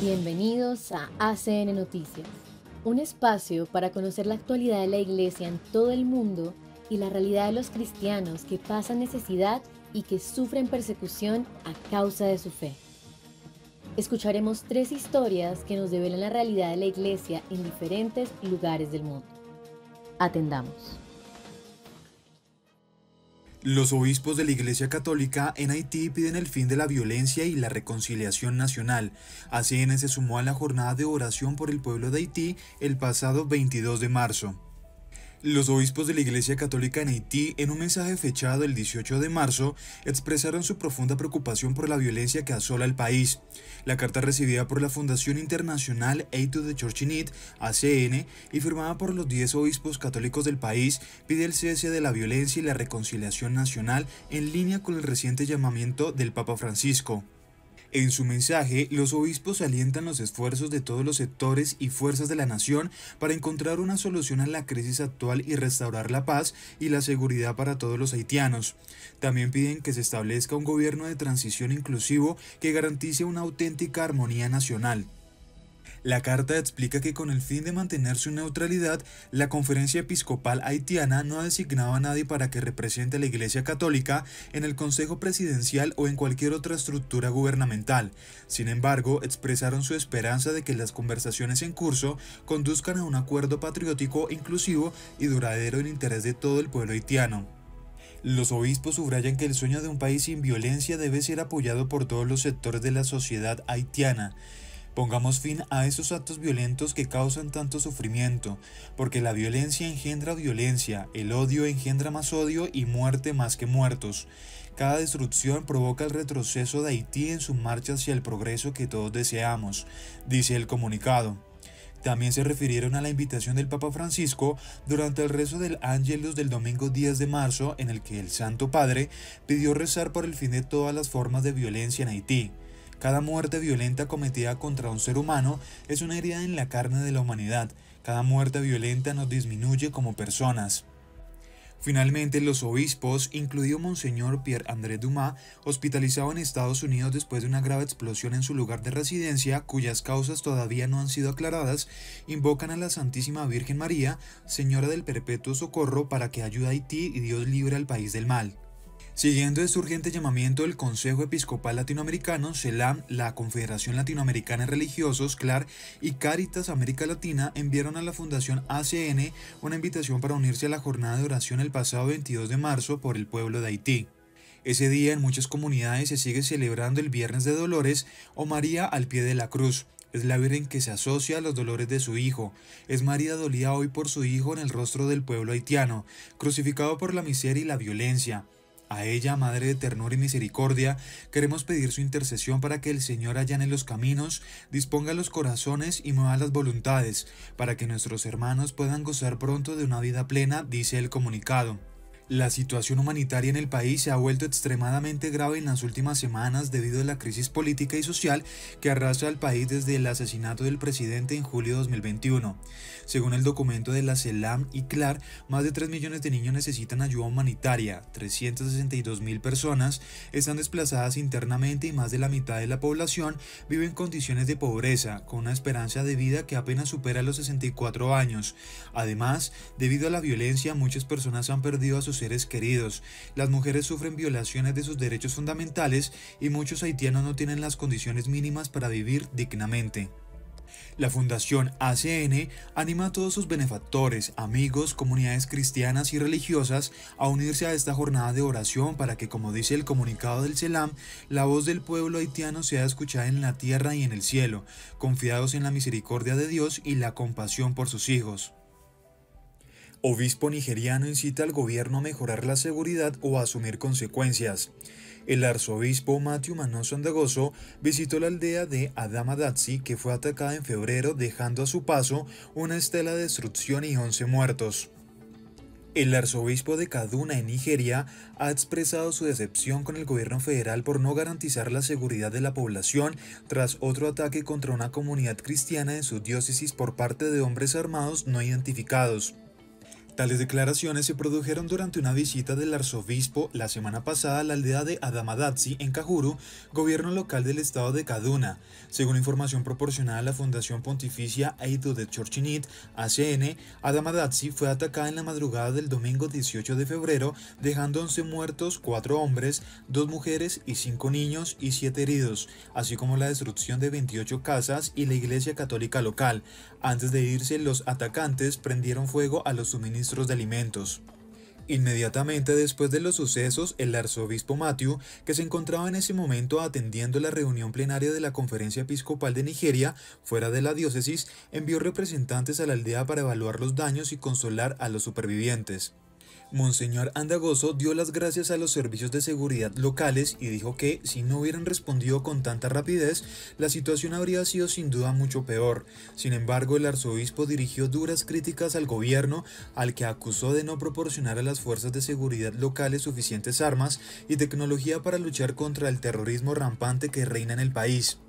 Bienvenidos a ACN Noticias, un espacio para conocer la actualidad de la Iglesia en todo el mundo y la realidad de los cristianos que pasan necesidad y que sufren persecución a causa de su fe. Escucharemos 3 historias que nos develan la realidad de la Iglesia en diferentes lugares del mundo. Atendamos. Los obispos de la Iglesia Católica en Haití piden el fin de la violencia y la reconciliación nacional. ACN se sumó a la jornada de oración por el pueblo de Haití el pasado 22 de marzo. Los obispos de la Iglesia Católica en Haití, en un mensaje fechado el 18 de marzo, expresaron su profunda preocupación por la violencia que asola el país. La carta recibida por la Fundación Internacional Aid to the Church in Need, ACN, y firmada por los 10 obispos católicos del país, pide el cese de la violencia y la reconciliación nacional en línea con el reciente llamamiento del Papa Francisco. En su mensaje, los obispos alientan los esfuerzos de todos los sectores y fuerzas de la nación para encontrar una solución a la crisis actual y restaurar la paz y la seguridad para todos los haitianos. También piden que se establezca un gobierno de transición inclusivo que garantice una auténtica armonía nacional. La carta explica que con el fin de mantener su neutralidad, la Conferencia Episcopal Haitiana no ha designado a nadie para que represente a la Iglesia Católica en el Consejo Presidencial o en cualquier otra estructura gubernamental. Sin embargo, expresaron su esperanza de que las conversaciones en curso conduzcan a un acuerdo patriótico, inclusivo y duradero en interés de todo el pueblo haitiano. Los obispos subrayan que el sueño de un país sin violencia debe ser apoyado por todos los sectores de la sociedad haitiana. Pongamos fin a esos actos violentos que causan tanto sufrimiento, porque la violencia engendra violencia, el odio engendra más odio y muerte más que muertos. Cada destrucción provoca el retroceso de Haití en su marcha hacia el progreso que todos deseamos, dice el comunicado. También se refirieron a la invitación del Papa Francisco durante el rezo del Ángelus del domingo 10 de marzo, en el que el Santo Padre pidió rezar por el fin de todas las formas de violencia en Haití. Cada muerte violenta cometida contra un ser humano es una herida en la carne de la humanidad. Cada muerte violenta nos disminuye como personas. Finalmente, los obispos, incluido Monseñor Pierre-André Dumas, hospitalizado en Estados Unidos después de una grave explosión en su lugar de residencia, cuyas causas todavía no han sido aclaradas, invocan a la Santísima Virgen María, Señora del Perpetuo Socorro, para que ayude a Haití y Dios libre al país del mal. Siguiendo este urgente llamamiento del Consejo Episcopal Latinoamericano, CELAM, la Confederación Latinoamericana de Religiosos, CLAR y Cáritas América Latina enviaron a la Fundación ACN una invitación para unirse a la jornada de oración el pasado 22 de marzo por el pueblo de Haití. Ese día en muchas comunidades se sigue celebrando el Viernes de Dolores o María al pie de la cruz. Es la Virgen que se asocia a los dolores de su Hijo. Es María dolida hoy por su Hijo en el rostro del pueblo haitiano, crucificado por la miseria y la violencia. A ella, Madre de ternura y misericordia, queremos pedir su intercesión para que el Señor allane los caminos, disponga los corazones y mueva las voluntades, para que nuestros hermanos puedan gozar pronto de una vida plena, dice el comunicado. La situación humanitaria en el país se ha vuelto extremadamente grave en las últimas semanas debido a la crisis política y social que arrasa al país desde el asesinato del presidente en julio de 2021. Según el documento de la CELAM y CLAR, más de 3 millones de niños necesitan ayuda humanitaria, 362.000 personas están desplazadas internamente y más de la mitad de la población vive en condiciones de pobreza, con una esperanza de vida que apenas supera los 64 años. Además, debido a la violencia, muchas personas han perdido a sus seres queridos, las mujeres sufren violaciones de sus derechos fundamentales y muchos haitianos no tienen las condiciones mínimas para vivir dignamente. La Fundación ACN anima a todos sus benefactores, amigos, comunidades cristianas y religiosas a unirse a esta jornada de oración para que, como dice el comunicado del CELAM, la voz del pueblo haitiano sea escuchada en la tierra y en el cielo, confiados en la misericordia de Dios y la compasión por sus hijos. Obispo nigeriano incita al gobierno a mejorar la seguridad o a asumir consecuencias. El arzobispo Matthew Manoso Andagoso visitó la aldea de Adamadazzi, que fue atacada en febrero, dejando a su paso una estela de destrucción y 11 muertos. El arzobispo de Kaduna, en Nigeria, ha expresado su decepción con el gobierno federal por no garantizar la seguridad de la población tras otro ataque contra una comunidad cristiana en su diócesis por parte de hombres armados no identificados. Tales declaraciones se produjeron durante una visita del arzobispo la semana pasada a la aldea de Adamadazzi en Cajuru, gobierno local del estado de Kaduna. Según información proporcionada a la Fundación Pontificia Eido de Chorchinit, ACN, Adamadazzi fue atacada en la madrugada del domingo 18 de febrero, dejando 11 muertos, 4 hombres, 2 mujeres y 5 niños y 7 heridos, así como la destrucción de 28 casas y la iglesia católica local. Antes de irse, los atacantes prendieron fuego a los suministros de alimentos. Inmediatamente después de los sucesos, el arzobispo Matthew, que se encontraba en ese momento atendiendo la reunión plenaria de la Conferencia Episcopal de Nigeria, fuera de la diócesis, envió representantes a la aldea para evaluar los daños y consolar a los supervivientes. Monseñor Andagoso dio las gracias a los servicios de seguridad locales y dijo que, si no hubieran respondido con tanta rapidez, la situación habría sido sin duda mucho peor. Sin embargo, el arzobispo dirigió duras críticas al gobierno, al que acusó de no proporcionar a las fuerzas de seguridad locales suficientes armas y tecnología para luchar contra el terrorismo rampante que reina en el país.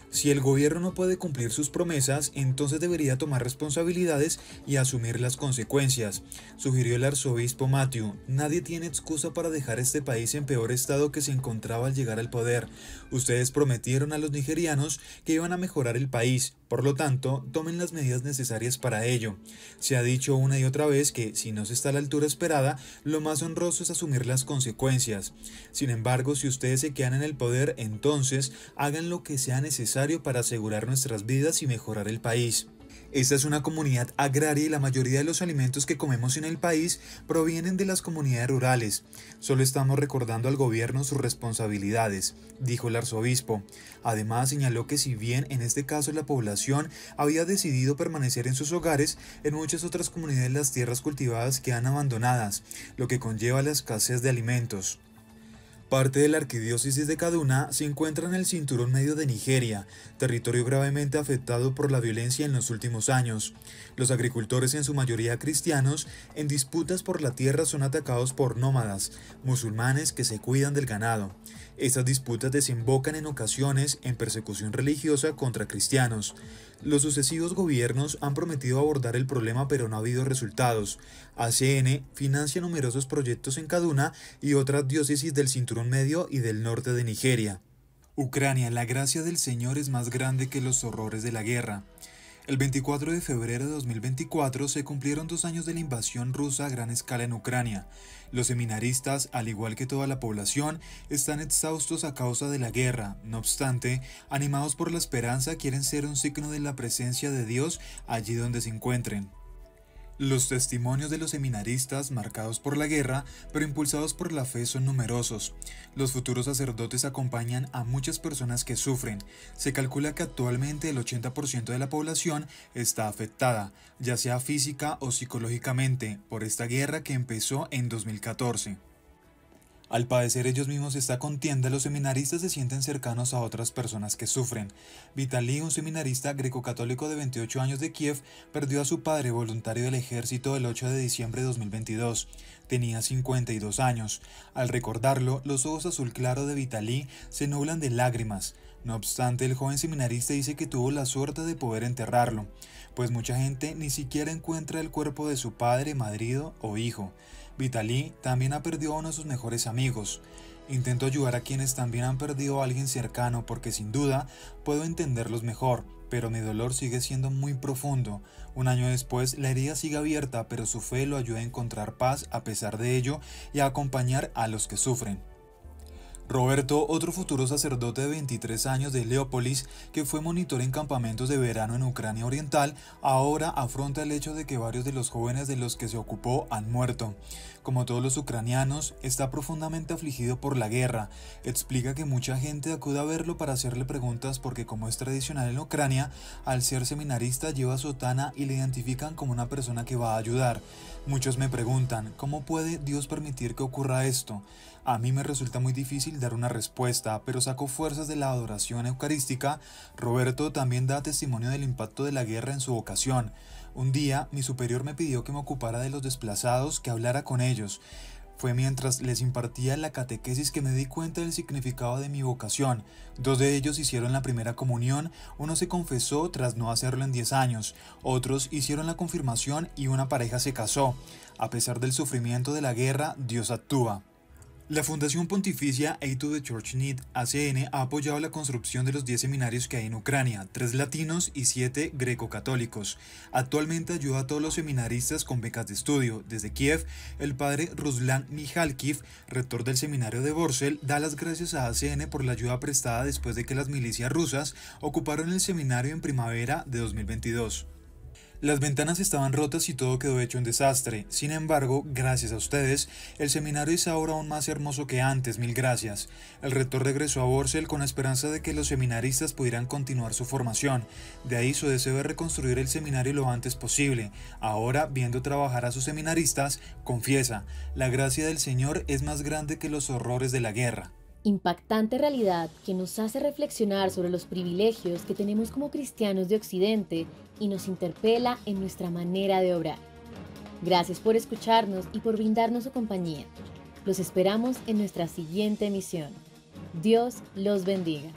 Si el gobierno no puede cumplir sus promesas, entonces debería tomar responsabilidades y asumir las consecuencias, sugirió el arzobispo Matthew. Nadie tiene excusa para dejar este país en peor estado que se encontraba al llegar al poder. Ustedes prometieron a los nigerianos que iban a mejorar el país, por lo tanto, tomen las medidas necesarias para ello. Se ha dicho una y otra vez que, si no se está a la altura esperada, lo más honroso es asumir las consecuencias. Sin embargo, si ustedes se quedan en el poder, entonces hagan lo que sea necesario para asegurar nuestras vidas y mejorar el país. Esta es una comunidad agraria y la mayoría de los alimentos que comemos en el país provienen de las comunidades rurales. Solo estamos recordando al gobierno sus responsabilidades, dijo el arzobispo. Además, señaló que si bien en este caso la población había decidido permanecer en sus hogares, en muchas otras comunidades las tierras cultivadas quedan abandonadas, lo que conlleva la escasez de alimentos. Parte de la arquidiócesis de Kaduna se encuentra en el cinturón medio de Nigeria, territorio gravemente afectado por la violencia en los últimos años. Los agricultores, en su mayoría cristianos, en disputas por la tierra son atacados por nómadas, musulmanes que se cuidan del ganado. Estas disputas desembocan en ocasiones en persecución religiosa contra cristianos. Los sucesivos gobiernos han prometido abordar el problema, pero no ha habido resultados. ACN financia numerosos proyectos en Kaduna y otras diócesis del cinturón medio y del norte de Nigeria. Ucrania, la gracia del Señor es más grande que los horrores de la guerra. El 24 de febrero de 2024 se cumplieron 2 años de la invasión rusa a gran escala en Ucrania. Los seminaristas, al igual que toda la población, están exhaustos a causa de la guerra. No obstante, animados por la esperanza, quieren ser un signo de la presencia de Dios allí donde se encuentren. Los testimonios de los seminaristas, marcados por la guerra, pero impulsados por la fe, son numerosos. Los futuros sacerdotes acompañan a muchas personas que sufren. Se calcula que actualmente el 80% de la población está afectada, ya sea física o psicológicamente, por esta guerra que empezó en 2014. Al padecer ellos mismos esta contienda, los seminaristas se sienten cercanos a otras personas que sufren. Vitali, un seminarista greco-católico de 28 años de Kiev, perdió a su padre voluntario del ejército el 8 de diciembre de 2022. Tenía 52 años. Al recordarlo, los ojos azul claro de Vitali se nublan de lágrimas. No obstante, el joven seminarista dice que tuvo la suerte de poder enterrarlo, pues mucha gente ni siquiera encuentra el cuerpo de su padre, marido o hijo. Vitali también ha perdido a uno de sus mejores amigos. Intento ayudar a quienes también han perdido a alguien cercano porque sin duda puedo entenderlos mejor, pero mi dolor sigue siendo muy profundo. Un año después la herida sigue abierta, pero su fe lo ayuda a encontrar paz a pesar de ello y a acompañar a los que sufren. Roberto, otro futuro sacerdote de 23 años de Leópolis, que fue monitor en campamentos de verano en Ucrania Oriental, ahora afronta el hecho de que varios de los jóvenes de los que se ocupó han muerto. Como todos los ucranianos, está profundamente afligido por la guerra. Explica que mucha gente acude a verlo para hacerle preguntas porque, como es tradicional en Ucrania, al ser seminarista lleva sotana y le identifican como una persona que va a ayudar. Muchos me preguntan, ¿cómo puede Dios permitir que ocurra esto? A mí me resulta muy difícil dar una respuesta, pero saco fuerzas de la adoración eucarística. Roberto también da testimonio del impacto de la guerra en su vocación. Un día, mi superior me pidió que me ocupara de los desplazados, que hablara con ellos. Fue mientras les impartía la catequesis que me di cuenta del significado de mi vocación. 2 de ellos hicieron la primera comunión, uno se confesó tras no hacerlo en 10 años, otros hicieron la confirmación y una pareja se casó. A pesar del sufrimiento de la guerra, Dios actúa. La Fundación Pontificia Aid to the Church Need, ACN, ha apoyado la construcción de los 10 seminarios que hay en Ucrania, 3 latinos y 7 greco-católicos. Actualmente ayuda a todos los seminaristas con becas de estudio. Desde Kiev, el padre Ruslan Mijalkiv, rector del seminario de Borsel, da las gracias a ACN por la ayuda prestada después de que las milicias rusas ocuparon el seminario en primavera de 2022. Las ventanas estaban rotas y todo quedó hecho un desastre. Sin embargo, gracias a ustedes, el seminario es ahora aún más hermoso que antes, mil gracias. El rector regresó a Borsel con la esperanza de que los seminaristas pudieran continuar su formación. De ahí su deseo de reconstruir el seminario lo antes posible. Ahora, viendo trabajar a sus seminaristas, confiesa, la gracia del Señor es más grande que los horrores de la guerra. Impactante realidad que nos hace reflexionar sobre los privilegios que tenemos como cristianos de Occidente y nos interpela en nuestra manera de obrar. Gracias por escucharnos y por brindarnos su compañía. Los esperamos en nuestra siguiente emisión. Dios los bendiga.